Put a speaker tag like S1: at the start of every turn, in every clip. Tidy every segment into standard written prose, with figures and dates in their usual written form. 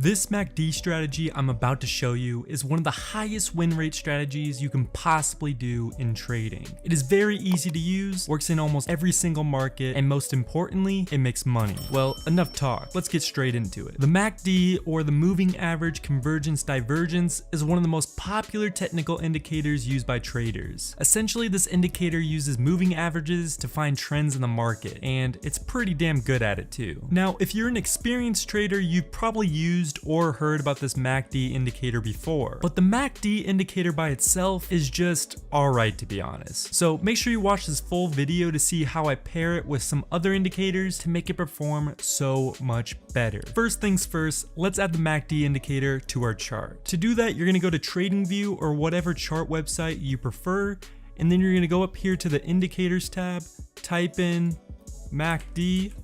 S1: This MACD strategy I'm about to show you is one of the highest win rate strategies you can possibly do in trading. It is very easy to use, works in almost every single market, and most importantly, it makes money. Well, enough talk, let's get straight into it. The MACD, or the moving average convergence divergence, is one of the most popular technical indicators used by traders. Essentially, this indicator uses moving averages to find trends in the market, and it's pretty damn good at it too. Now, if you're an experienced trader, you've probably used or heard about this MACD indicator before, but the MACD indicator by itself is just alright, to be honest. So make sure you watch this full video to see how I pair it with some other indicators to make it perform so much better. First things first, let's add the MACD indicator to our chart. To do that, you're going to go to TradingView or whatever chart website you prefer, and then you're going to go up here to the indicators tab, type in MACD,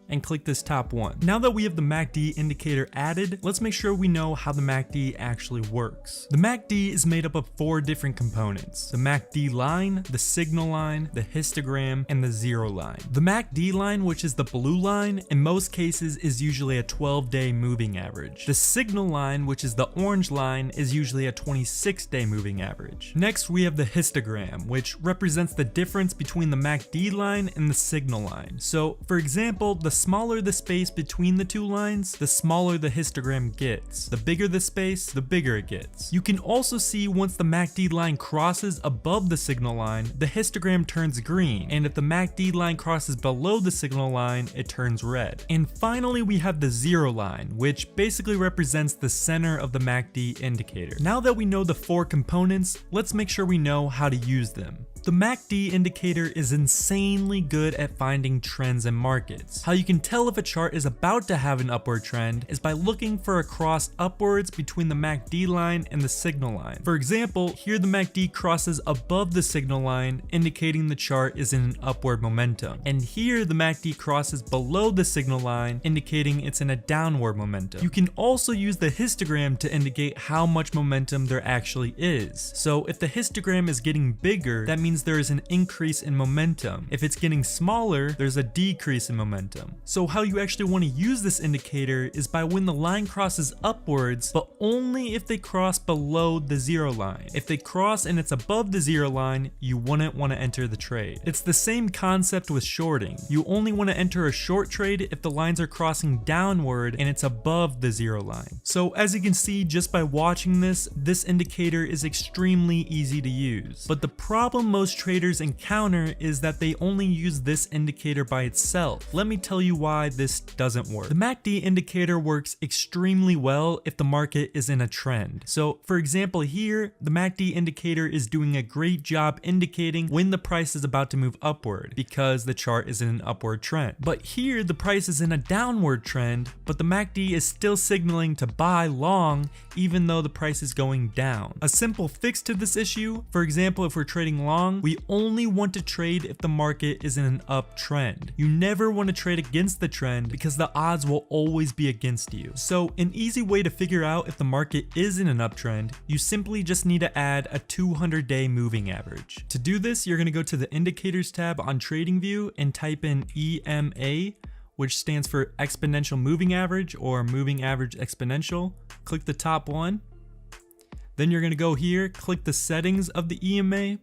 S1: and click this top one. Now that we have the MACD indicator added, let's make sure we know how the MACD actually works. The MACD is made up of 4 different components: the MACD line, the signal line, the histogram, and the zero line. The MACD line, which is the blue line, in most cases is usually a 12-day moving average. The signal line, which is the orange line, is usually a 26-day moving average. Next, we have the histogram, which represents the difference between the MACD line and the signal line. So, for example, the smaller the space between the two lines, the smaller the histogram gets. The bigger the space, the bigger it gets. You can also see once the MACD line crosses above the signal line, the histogram turns green, and if the MACD line crosses below the signal line, it turns red. And finally, we have the zero line, which basically represents the center of the MACD indicator. Now that we know the 4 components, let's make sure we know how to use them. The MACD indicator is insanely good at finding trends in markets. How you can tell if a chart is about to have an upward trend is by looking for a cross upwards between the MACD line and the signal line. For example, here the MACD crosses above the signal line, indicating the chart is in an upward momentum. And here the MACD crosses below the signal line, indicating it's in a downward momentum. You can also use the histogram to indicate how much momentum there actually is. So if the histogram is getting bigger, that means there is an increase in momentum. If it's getting smaller, there's a decrease in momentum. So how you actually want to use this indicator is by when the line crosses upwards, but only if they cross below the zero line. If they cross and it's above the zero line, you wouldn't want to enter the trade. It's the same concept with shorting. You only want to enter a short trade if the lines are crossing downward and it's above the zero line. So as you can see just by watching this indicator is extremely easy to use. But the problem most traders encounter is that they only use this indicator by itself. Let me tell you why this doesn't work. The MACD indicator works extremely well if the market is in a trend. So for example here, the MACD indicator is doing a great job indicating when the price is about to move upward because the chart is in an upward trend. But here the price is in a downward trend, but the MACD is still signaling to buy long even though the price is going down. A simple fix to this issue, for example, if we're trading long, we only want to trade if the market is in an uptrend. You never want to trade against the trend because the odds will always be against you. So an easy way to figure out if the market is in an uptrend, you simply just need to add a 200-day moving average. To do this, you're going to go to the indicators tab on TradingView and type in EMA, which stands for exponential moving average or moving average exponential. Click the top one. Then you're going to go here, click the settings of the EMA,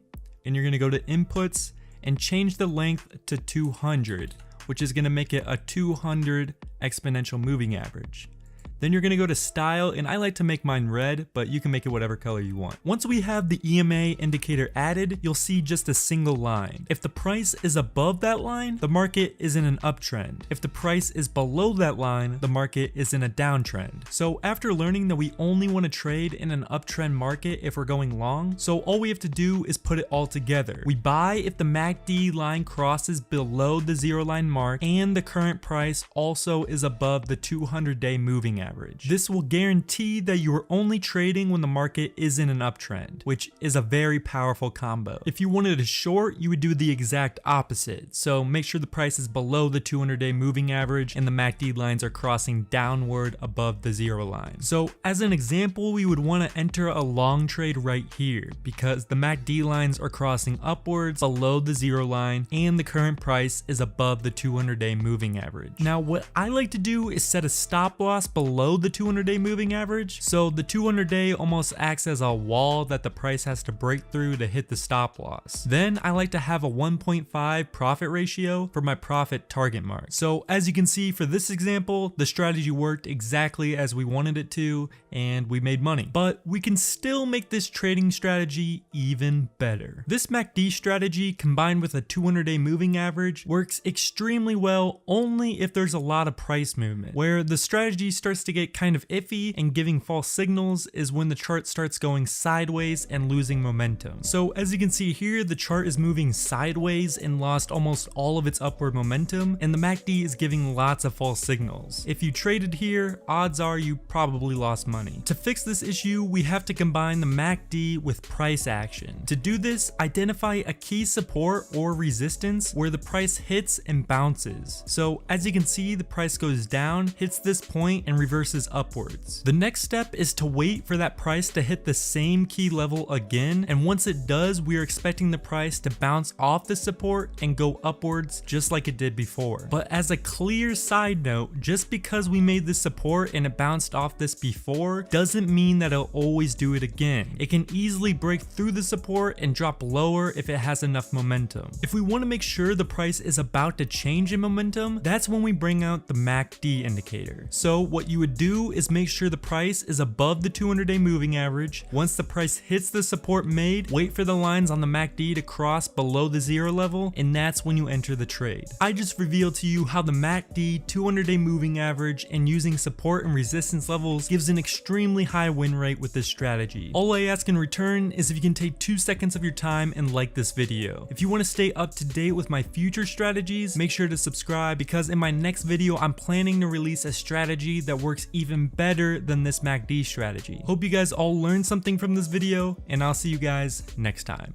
S1: and you're going to go to inputs and change the length to 200, which is going to make it a 200 exponential moving average. Then you're going to go to style, and I like to make mine red, but you can make it whatever color you want. Once we have the EMA indicator added, you'll see just a single line. If the price is above that line, the market is in an uptrend. If the price is below that line, the market is in a downtrend. So after learning that we only want to trade in an uptrend market if we're going long, so all we have to do is put it all together. We buy if the MACD line crosses below the zero line mark and the current price also is above the 200-day moving average. This will guarantee that you are only trading when the market is in an uptrend, which is a very powerful combo. If you wanted to short, you would do the exact opposite. So make sure the price is below the 200-day moving average and the MACD lines are crossing downward above the zero line. So as an example, we would want to enter a long trade right here because the MACD lines are crossing upwards below the zero line and the current price is above the 200-day moving average. Now what I like to do is set a stop loss below below the 200-day moving average. So the 200-day almost acts as a wall that the price has to break through to hit the stop loss. Then I like to have a 1.5 profit ratio for my profit target mark. So as you can see for this example, the strategy worked exactly as we wanted it to, and we made money. But we can still make this trading strategy even better. This MACD strategy combined with a 200-day moving average works extremely well only if there's a lot of price movement. Where the strategy starts to get kind of iffy and giving false signals is when the chart starts going sideways and losing momentum. So as you can see here, the chart is moving sideways and lost almost all of its upward momentum, and the MACD is giving lots of false signals. If you traded here, odds are you probably lost money. To fix this issue, we have to combine the MACD with price action. To do this, identify a key support or resistance where the price hits and bounces. So as you can see, the price goes down, hits this point, and reverses upwards. The next step is to wait for that price to hit the same key level again, and once it does, we are expecting the price to bounce off the support and go upwards just like it did before. But as a clear side note, just because we made this support and it bounced off this before doesn't mean that it'll always do it again. It can easily break through the support and drop lower if it has enough momentum. If we want to make sure the price is about to change in momentum, that's when we bring out the MACD indicator. So what you would do is make sure the price is above the 200-day moving average. Once the price hits the support made, wait for the lines on the MACD to cross below the 0 level, and that's when you enter the trade. I just revealed to you how the MACD 200-day moving average and using support and resistance levels gives an extremely high win rate with this strategy. All I ask in return is if you can take 2 seconds of your time and like this video. If you want to stay up to date with my future strategies, make sure to subscribe, because in my next video I'm planning to release a strategy that works even better than this MACD strategy. Hope you guys all learned something from this video, and I'll see you guys next time.